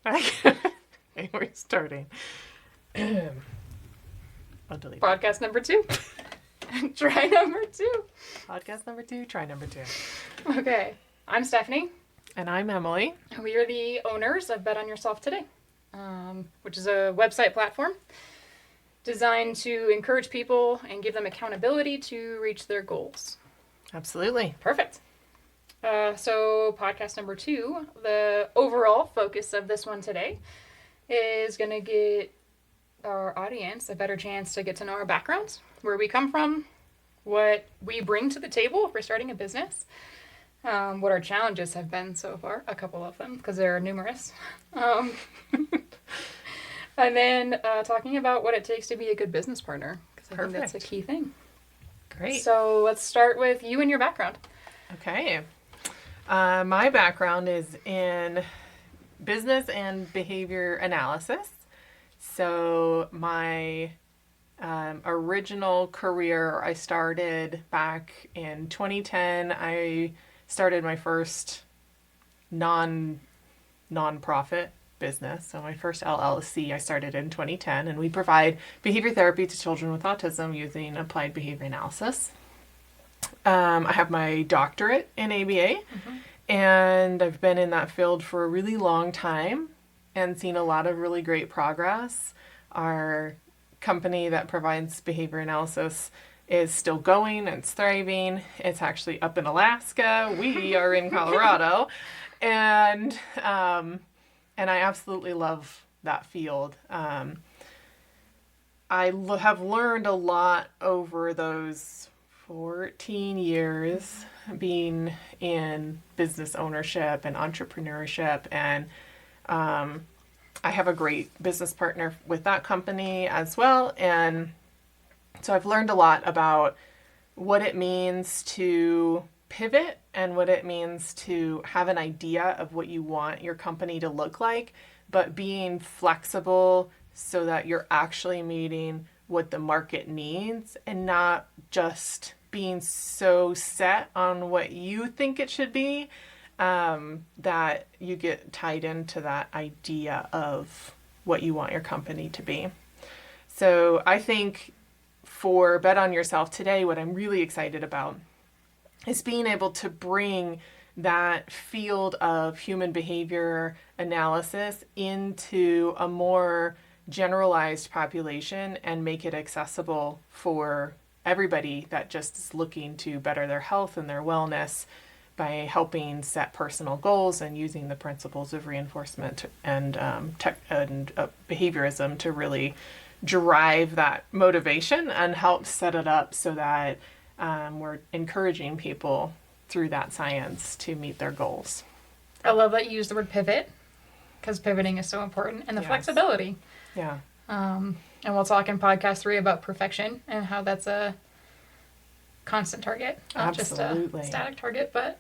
Okay, we're starting. I'll delete that. Podcast number 2. Try number 2. Podcast number 2, try number 2. Okay. I'm Stephanie. And I'm Emily. We are the owners of Bet on Yourself Today, which is a website platform designed to encourage people and give them accountability to reach their goals. Absolutely. Perfect. So podcast number 2, the overall focus of this one today is going to get our audience a better chance to get to know our backgrounds, where we come from, what we bring to the table if we're starting a business, what our challenges have been so far, a couple of them, because there are numerous. And then talking about what it takes to be a good business partner, because I think that's a key thing. Great. So let's start with you and your background. Okay. My background is in business and behavior analysis. So my original career, I started back in 2010. I started my first non-profit business. So my first LLC I started in 2010, and we provide behavior therapy to children with autism using applied behavior analysis. I have my doctorate in ABA, and I've been in that field for a really long time and seen a lot of really great progress. Our company that provides behavior analysis is still going and it's thriving. It's actually up in Alaska. We are in Colorado, and I absolutely love that field. I have learned a lot over those 14 years being in business ownership and entrepreneurship, and I have a great business partner with that company as well. And so I've learned a lot about what it means to pivot and what it means to have an idea of what you want your company to look like, but being flexible so that you're actually meeting what the market needs and not just being so set on what you think it should be, that you get tied into that idea of what you want your company to be. So I think for Bet on Yourself Today, what I'm really excited about is being able to bring that field of human behavior analysis into a more generalized population and make it accessible for everybody that just is looking to better their health and their wellness by helping set personal goals and using the principles of reinforcement and behaviorism to really drive that motivation and help set it up so that we're encouraging people through that science to meet their goals. I love that you use the word pivot, because pivoting is so important, and the flexibility. Yeah. And we'll talk in podcast 3 about perfection and how that's a constant target, not just a static target. But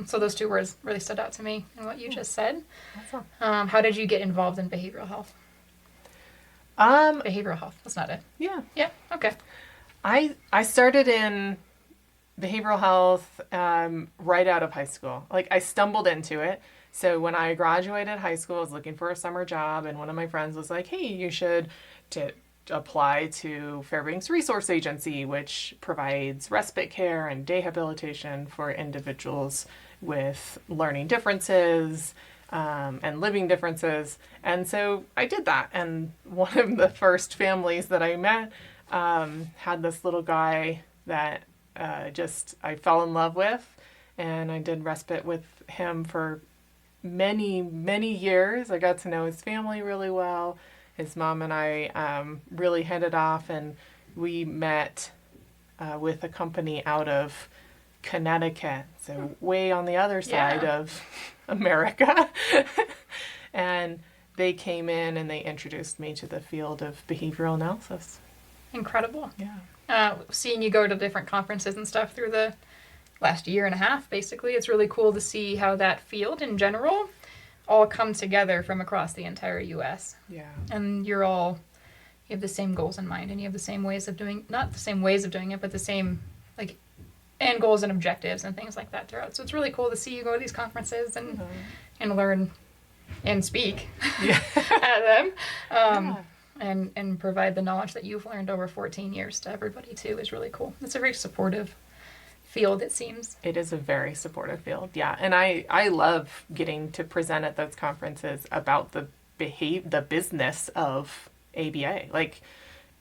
so those 2 words really stood out to me in what you just said. Awesome. How did you get involved in behavioral health? Behavioral health, that's not it. Yeah. Yeah, okay. I started in behavioral health right out of high school. Like, I stumbled into it. So when I graduated high school, I was looking for a summer job, and one of my friends was like, hey, you should apply to Fairbanks Resource Agency, which provides respite care and day habilitation for individuals with learning differences and living differences. And so I did that. And one of the first families that I met had this little guy that I fell in love with, and I did respite with him for many, many years. I got to know his family really well. His mom and I really hit it off, and we met with a company out of Connecticut, so way on the other side of America. And they came in and they introduced me to the field of behavioral analysis. Incredible. Yeah. Seeing you go to different conferences and stuff through the last year and a half, basically, it's really cool to see how that field in general all come together from across the entire U.S. Yeah. And you have the same goals in mind, and you have the same ways of doing, not the same ways of doing it, but the same, like, end goals and objectives and things like that throughout. So it's really cool to see you go to these conferences and learn and speak Yeah. at them. Yeah. And provide the knowledge that you've learned over 14 years to everybody too is really cool. It's a very supportive field, it seems. It is a very supportive field, yeah. And I love getting to present at those conferences about the business of ABA. Like,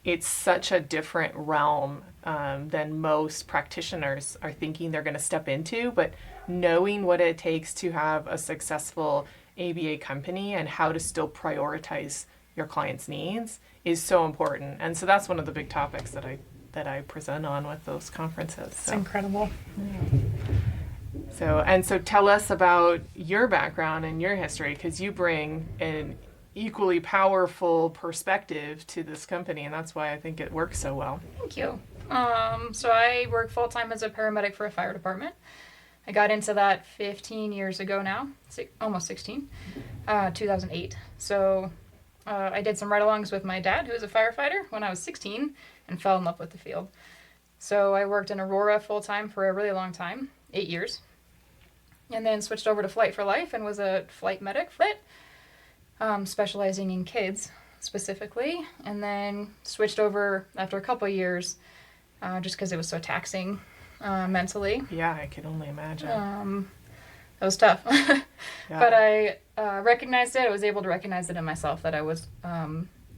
it's such a different realm than most practitioners are thinking they're going to step into. But knowing what it takes to have a successful ABA company and how to still prioritize your clients' needs is so important. And so that's one of the big topics that I present on with those conferences. It's incredible. So tell us about your background and your history, because you bring an equally powerful perspective to this company, and that's why I think it works so well. Thank you. So I work full-time as a paramedic for a fire department. I got into that 15 years ago now, almost 16, 2008. So I did some ride-alongs with my dad, who was a firefighter, when I was 16, and fell in love with the field. So I worked in Aurora full-time for a really long time, 8 years, and then switched over to Flight for Life and was a flight medic, specializing in kids specifically, and then switched over after a couple of years just because it was so taxing mentally. Yeah, I can only imagine. It was tough. Yeah. But I recognized it. I was able to recognize it in myself that I was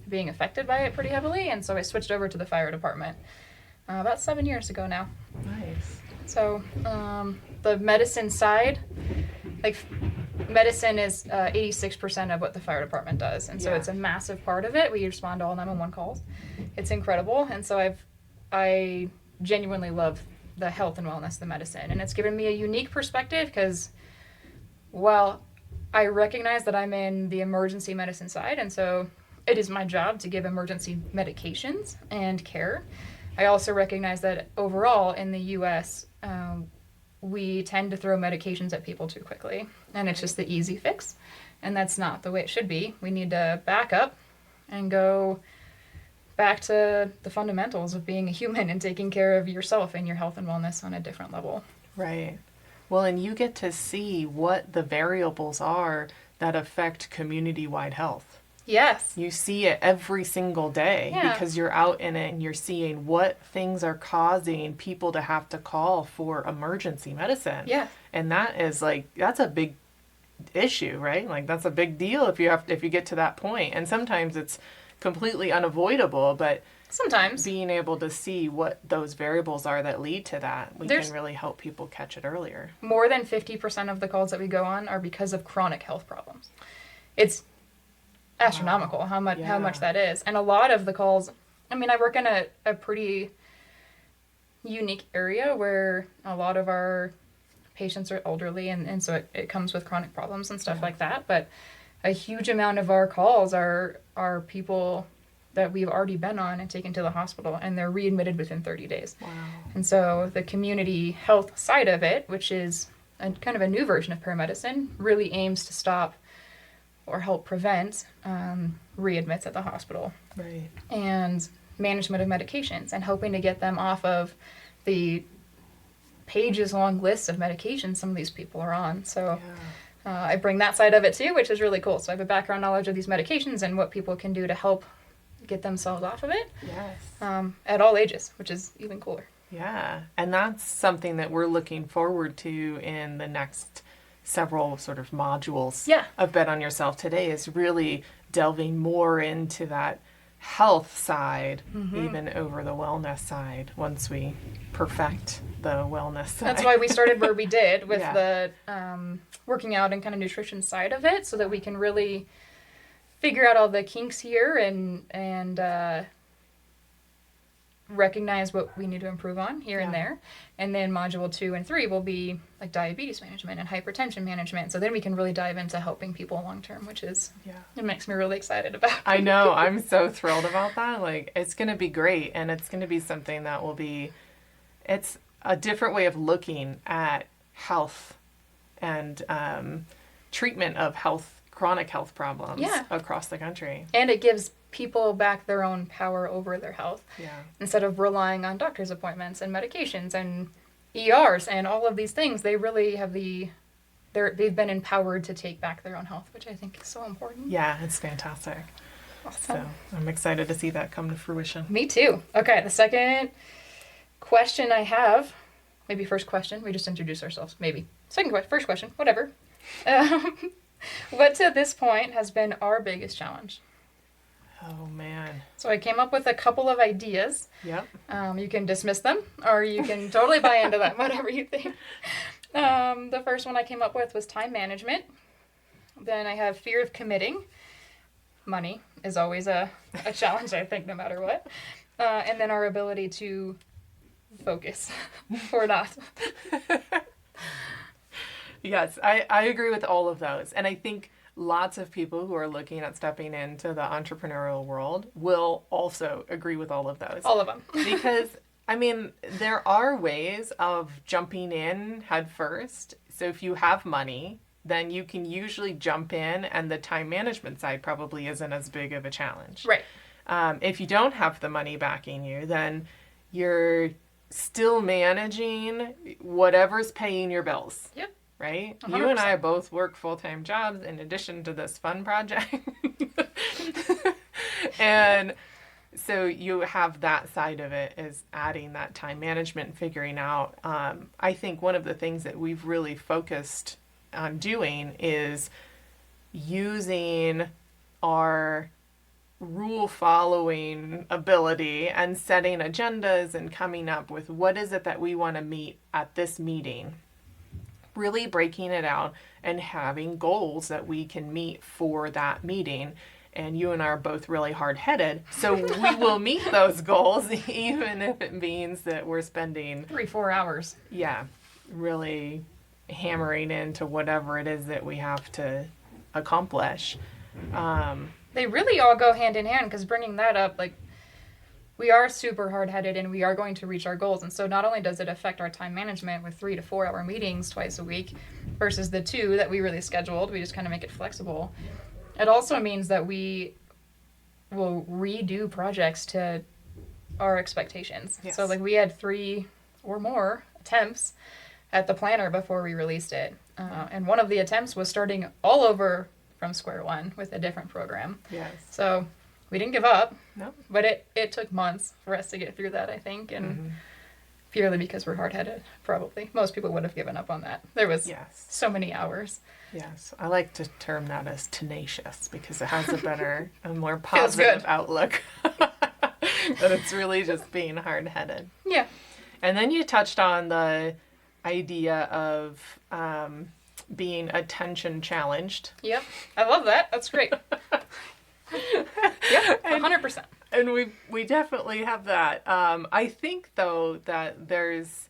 being affected by it pretty heavily, and so I switched over to the fire department about 7 years ago now. Nice. So the medicine side, like medicine is 86% of what the fire department does, and so it's a massive part of it. We respond to all 911 calls. It's incredible, and so I genuinely love the health and wellness of the medicine, and it's given me a unique perspective because, well, I recognize that I'm in the emergency medicine side, and so it is my job to give emergency medications and care. I also recognize that overall in the U.S., we tend to throw medications at people too quickly, and it's just the easy fix, and that's not the way it should be. We need to back up and go back to the fundamentals of being a human and taking care of yourself and your health and wellness on a different level. Right. Well, and you get to see what the variables are that affect community-wide health. Yes. You see it every single day because you're out in it and you're seeing what things are causing people to have to call for emergency medicine. Yeah. And that is that's a big issue, right? Like, that's a big deal if you get to that point. And sometimes it's completely unavoidable, but sometimes being able to see what those variables are that lead to that, we can really help people catch it earlier. More than 50% of the calls that we go on are because of chronic health problems. It's astronomical how much that is. And a lot of the calls, I mean, I work in a pretty unique area where a lot of our patients are elderly, and so it comes with chronic problems and stuff like that, but a huge amount of our calls are people that we've already been on and taken to the hospital, and they're readmitted within 30 days. Wow. And so the community health side of it, which is kind of a new version of paramedicine, really aims to stop or help prevent readmits at the hospital. Right. And management of medications and hoping to get them off of the pages-long lists of medications some of these people are on. So I bring that side of it too, which is really cool. So I have a background knowledge of these medications and what people can do to help get themselves off of it. Yes. At all ages, which is even cooler. Yeah. And that's something that we're looking forward to in the next several sort of modules of Bet on Yourself today, is really delving more into that health side, even over the wellness side, once we perfect the wellness side. That's why we started where we did with the working out and kind of nutrition side of it, so that we can really figure out all the kinks here and recognize what we need to improve on here and there. And then module 2 and 3 will be like diabetes management and hypertension management. So then we can really dive into helping people long term, which is, it makes me really excited about. I know. I'm so thrilled about that. Like, it's going to be great. And it's going to be something that will be, it's a different way of looking at health and treatment of chronic health problems across the country. And it gives people back their own power over their health instead of relying on doctor's appointments and medications and ERs and all of these things. They really have the they've been empowered to take back their own health, which I think is so important. Yeah, it's fantastic. Awesome. So I'm excited to see that come to fruition. Me too. Okay, the second question I have, maybe first question, we just introduce ourselves, maybe. First question, whatever. What to this point has been our biggest challenge? Oh, man. So I came up with a couple of ideas. Yep. You can dismiss them, or you can totally buy into them, whatever you think. The first one I came up with was time management. Then I have fear of committing. Money is always a challenge, I think, no matter what. And then our ability to focus or not. Yes, I agree with all of those. And I think lots of people who are looking at stepping into the entrepreneurial world will also agree with all of those. All of them. Because, I mean, there are ways of jumping in head first. So if you have money, then you can usually jump in, and the time management side probably isn't as big of a challenge. Right. If you don't have the money backing you, then you're still managing whatever's paying your bills. Yep. Right? 100%. You and I both work full-time jobs in addition to this fun project. And so you have that side of it, is adding that time management and figuring out. I think one of the things that we've really focused on doing is using our rule following ability and setting agendas and coming up with what is it that we want to meet at this meeting. Really breaking it out and having goals that we can meet for that meeting. And you and I are both really hard-headed, so we will meet those goals, even if it means that we're spending 3-4 hours. Yeah, really hammering into whatever it is that we have to accomplish. They really all go hand in hand, because bringing that up, like, we are super hard-headed and we are going to reach our goals. And so not only does it affect our time management with 3 to 4 hour meetings twice a week versus the 2 that we really scheduled, we just kind of make it flexible. It also means that we will redo projects to our expectations. Yes. So like we had 3 or more attempts at the planner before we released it. And one of the attempts was starting all over from square one with a different program. Yes. So we didn't give up. No. But it took months for us to get through that, I think, and purely because we're hard-headed, probably. Most people would have given up on that. There was so many hours. Yes. I like to term that as tenacious, because it has a better, a more positive outlook. But it's really just being hard-headed. Yeah. And then you touched on the idea of being attention challenged. Yep. I love that. That's great. Yep, 100%. And we definitely have that. I think, though, that there's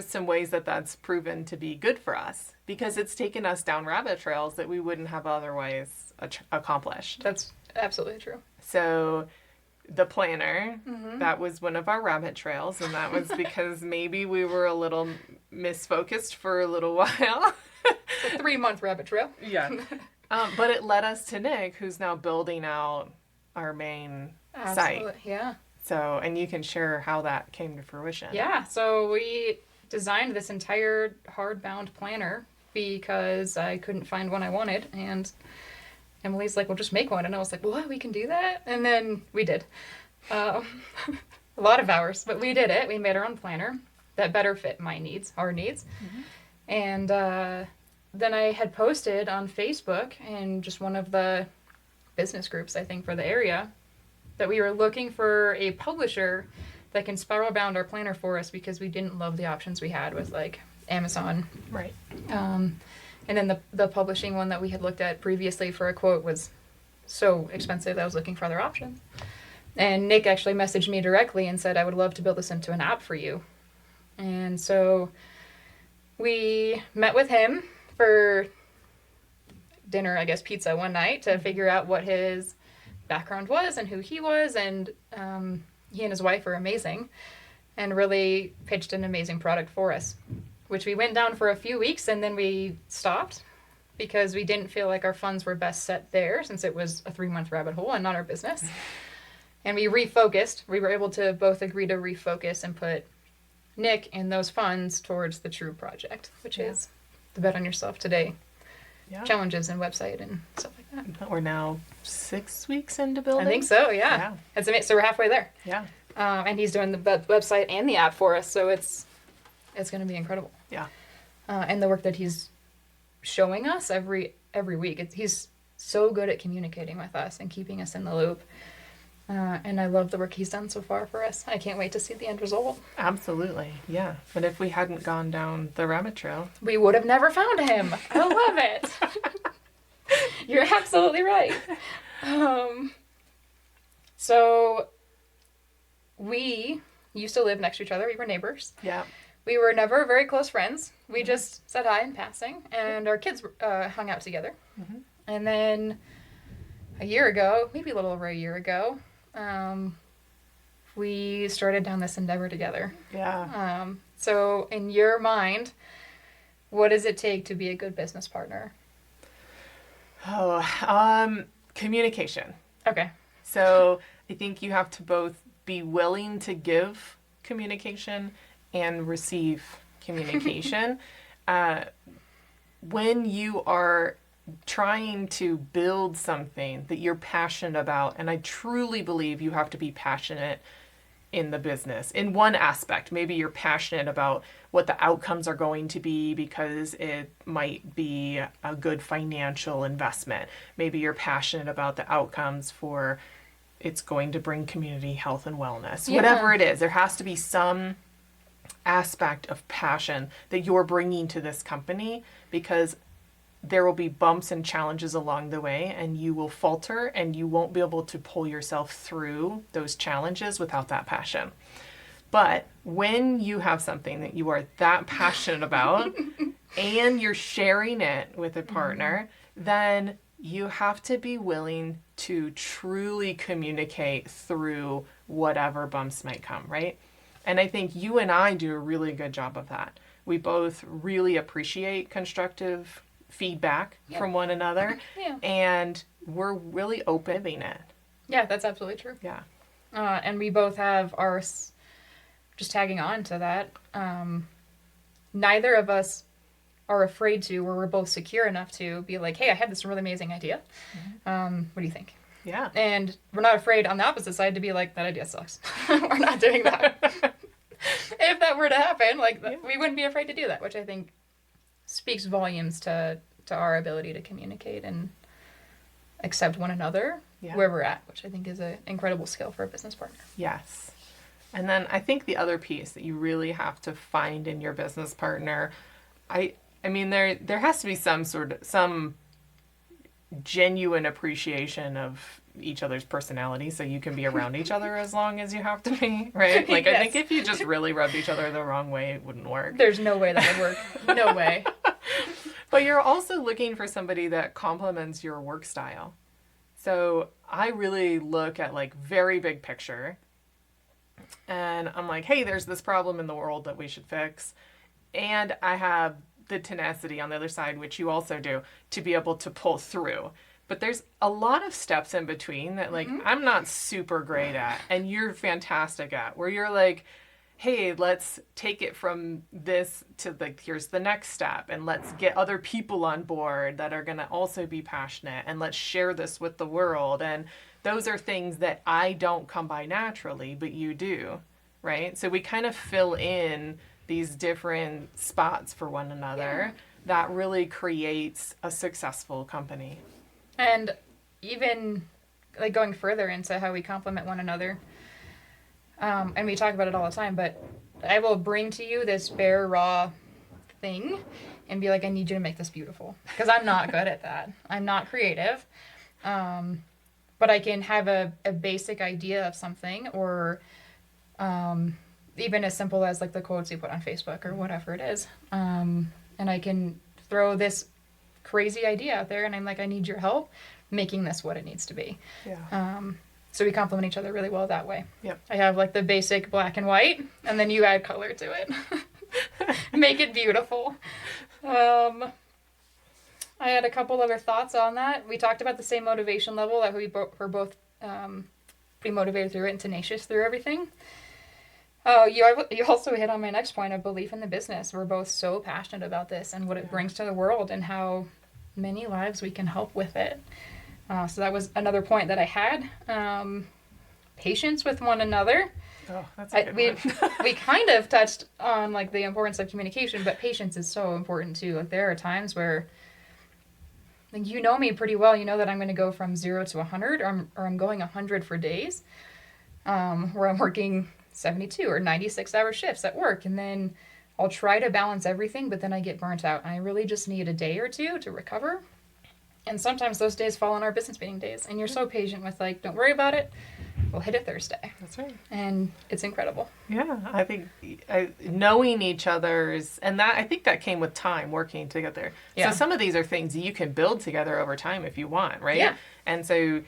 some ways that that's proven to be good for us, because it's taken us down rabbit trails that we wouldn't have otherwise accomplished. That's absolutely true. So the planner, that was one of our rabbit trails, and that was because maybe we were a little misfocused for a little while. It's a 3-month rabbit trail. Yeah. But it led us to Nick, who's now building out our main site. Yeah. So, and you can share how that came to fruition. Yeah. So we designed this entire hardbound planner because I couldn't find one I wanted. And Emily's like, well, just make one. And I was like, what? We can do that? And then we did. A lot of hours, but we did it. We made our own planner that better fit my needs, our needs. And then I had posted on Facebook in just one of the business groups, I think, for the area, that we were looking for a publisher that can spiral bound our planner for us, because we didn't love the options we had with like Amazon. Right. And then the publishing one that we had looked at previously for a quote was so expensive that I was looking for other options. And Nick actually messaged me directly and said, I would love to build this into an app for you. And so we met with him for dinner, I guess pizza, one night to figure out what his background was and who he was. And he and his wife are amazing and really pitched an amazing product for us, which we went down for a few weeks and then we stopped because we didn't feel like our funds were best set there, since it was a 3-month rabbit hole and not our business. And we refocused. We were able to both agree to refocus and put Nick and those funds towards the true project, which is the Bet on Yourself Today Yeah. challenges and website and stuff like that. We're now 6 weeks into building. I think so, yeah. It's amazing. So we're halfway there. Yeah. And he's doing the website and the app for us, so it's going to be incredible. Yeah. And the work that he's showing us every week, he's so good at communicating with us and keeping us in the loop. And I love the work he's done so far for us. I can't wait to see the end result. Absolutely. Yeah. But if we hadn't gone down the rabbit trail, we would have never found him. I love it. You're absolutely right. So we used to live next to each other. We were neighbors. yeah. We were never very close friends. We just said hi in passing, and our kids hung out together. Mhm. And then a year ago, maybe a little over a year ago, we started down this endeavor together. Yeah. So in your mind, what does it take to be a good business partner? Communication. Okay. So I think you have to both be willing to give communication and receive communication. When you are trying to build something that you're passionate about, and I truly believe you have to be passionate in the business in one aspect. Maybe you're passionate about what the outcomes are going to be because it might be a good financial investment. Maybe you're passionate about the outcomes for it's going to bring community health and wellness. Yeah. Whatever it is, there has to be some aspect of passion that you're bringing to this company, because there will be bumps and challenges along the way, and you will falter and you won't be able to pull yourself through those challenges without that passion. But when you have something that you are that passionate about and you're sharing it with a partner, then you have to be willing to truly communicate through whatever bumps might come, right? And I think you and I do a really good job of that. We both really appreciate constructive feedback from one another, and we're really open in it. Yeah, that's absolutely true. Yeah. And we both have our, just tagging on to that, neither of us are afraid to, or we're both secure enough to be like, hey, I had this really amazing idea. What do you think? Yeah. And we're not afraid on the opposite side to be like, that idea sucks. We're not doing that. If that were to happen, we wouldn't be afraid to do that, which I think speaks volumes to our ability to communicate and accept one another where we're at, which I think is an incredible skill for a business partner. Yes. And then I think the other piece that you really have to find in your business partner, I mean, there has to be some genuine appreciation of each other's personality, so you can be around each other as long as you have to be, right? Like, yes. I think if you just really rubbed each other the wrong way, it wouldn't work. There's no way that would work. No way. But you're also looking for somebody that complements your work style. So I really look at very big picture, and I'm like, hey, there's this problem in the world that we should fix. And I have the tenacity on the other side, which you also do, to be able to pull through. But there's a lot of steps in between that I'm not super great at, and you're fantastic at, where you're like, hey, let's take it from this to here's the next step, and let's get other people on board that are going to also be passionate, and let's share this with the world. And those are things that I don't come by naturally, but you do, right? So we kind of fill in these different spots for one another that really creates a successful company. And even going further into how we complement one another, and we talk about it all the time, but I will bring to you this bare, raw thing and be like, I need you to make this beautiful. Because I'm not good at that. I'm not creative. But I can have a basic idea of something, or even as simple as the quotes you put on Facebook or whatever it is. And I can throw this crazy idea out there, and I'm like, I need your help making this what it needs to be. Yeah. So we complement each other really well that way. Yep. I have the basic black and white, and then you add color to it. Make it beautiful. I had a couple other thoughts on that. We talked about the same motivation level, that we're both pretty motivated through it and tenacious through everything. Oh, you also hit on my next point of belief in the business. We're both so passionate about this and what it brings to the world and how many lives we can help with it. So that was another point that I had. Patience with one another. Oh, that's a good one. We kind of touched on like the importance of communication, but patience is so important too. Like there are times where, like, you know me pretty well. You know that I'm going to go from 0 to 100, or I'm going 100 for days, where I'm working 72 or 96-hour shifts at work, and then I'll try to balance everything, but then I get burnt out, and I really just need a day or two to recover. And sometimes those days fall on our business meeting days, and you're so patient with like, don't worry about it. We'll hit it Thursday. That's right. And it's incredible. Yeah, I think knowing each other's, and that I think that came with time working together. Yeah. So some of these are things you can build together over time if you want, right? Yeah. And so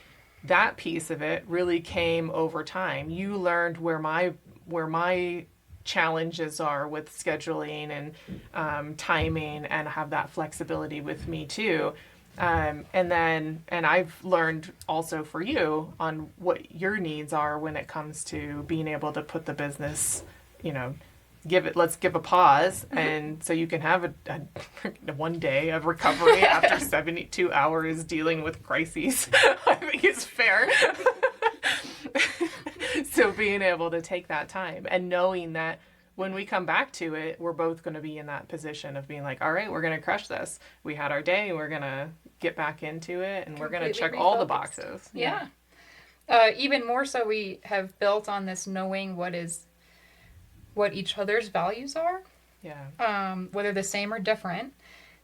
that piece of it really came over time. You learned where my challenges are with scheduling and timing, and have that flexibility with me too. And I've learned also for you on what your needs are when it comes to being able to put the business, let's give a pause. And so you can have a one day of recovery after 72 hours dealing with crises. I think it's fair. So being able to take that time and knowing that when we come back to it, we're both going to be in that position of being like, all right, we're going to crush this. We had our day. We're going to get back into it, and we're going to check all the boxes. Yeah. Even more so, we have built on this knowing what each other's values are. Yeah. Whether the same or different.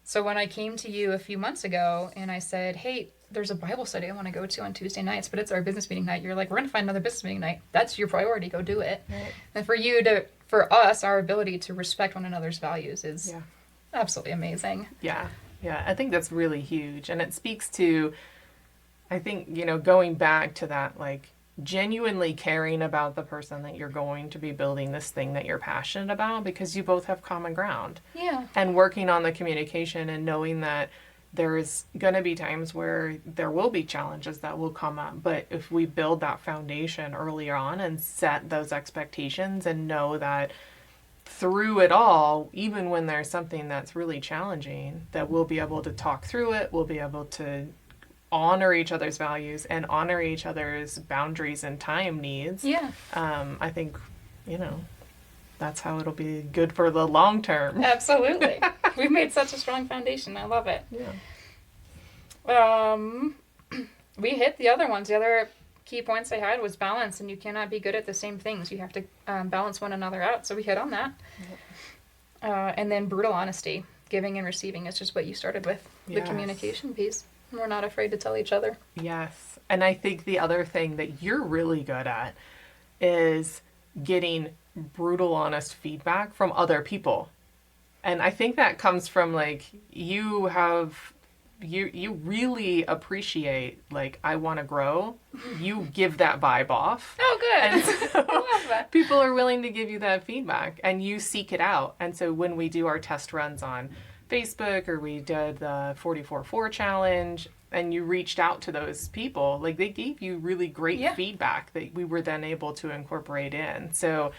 So when I came to you a few months ago and I said, hey, there's a Bible study I want to go to on Tuesday nights, but it's our business meeting night. You're like, we're going to find another business meeting night. That's your priority. Go do it. Right. And for us, our ability to respect one another's values is absolutely amazing. Yeah. Yeah. I think that's really huge. And it speaks to, I think, going back to that, like, genuinely caring about the person that you're going to be building this thing that you're passionate about, because you both have common ground. Yeah. And working on the communication and knowing that there's going to be times where there will be challenges that will come up. But if we build that foundation earlier on and set those expectations and know that through it all, even when there's something that's really challenging, that we'll be able to talk through it, we'll be able to honor each other's values and honor each other's boundaries and time needs. Yeah. I think, that's how it'll be good for the long term. Absolutely. We've made such a strong foundation. I love it. Yeah. We hit the other ones. The other key points I had was balance, and you cannot be good at the same things. You have to balance one another out. So we hit on that. Yep. And then brutal honesty. Giving and receiving is just what you started with. The communication piece. We're not afraid to tell each other. Yes. And I think the other thing that you're really good at is getting brutal, honest feedback from other people. And I think that comes from, like, you really appreciate, like, I want to grow. You give that vibe off. Oh, good. And so I love that. people are willing to give you that feedback, and you seek it out. And so when we do our test runs on Facebook, or we did the 44-4 challenge, and you reached out to those people, like, they gave you really great feedback that we were then able to incorporate in. So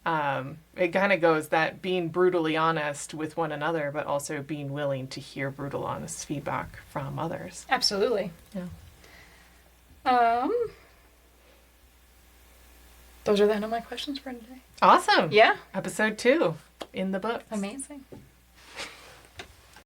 it kind of goes that being brutally honest with one another, but also being willing to hear brutal, honest feedback from others. Absolutely. Yeah. Those are the end of my questions for today. Awesome. Yeah. Episode 2 in the books. Amazing.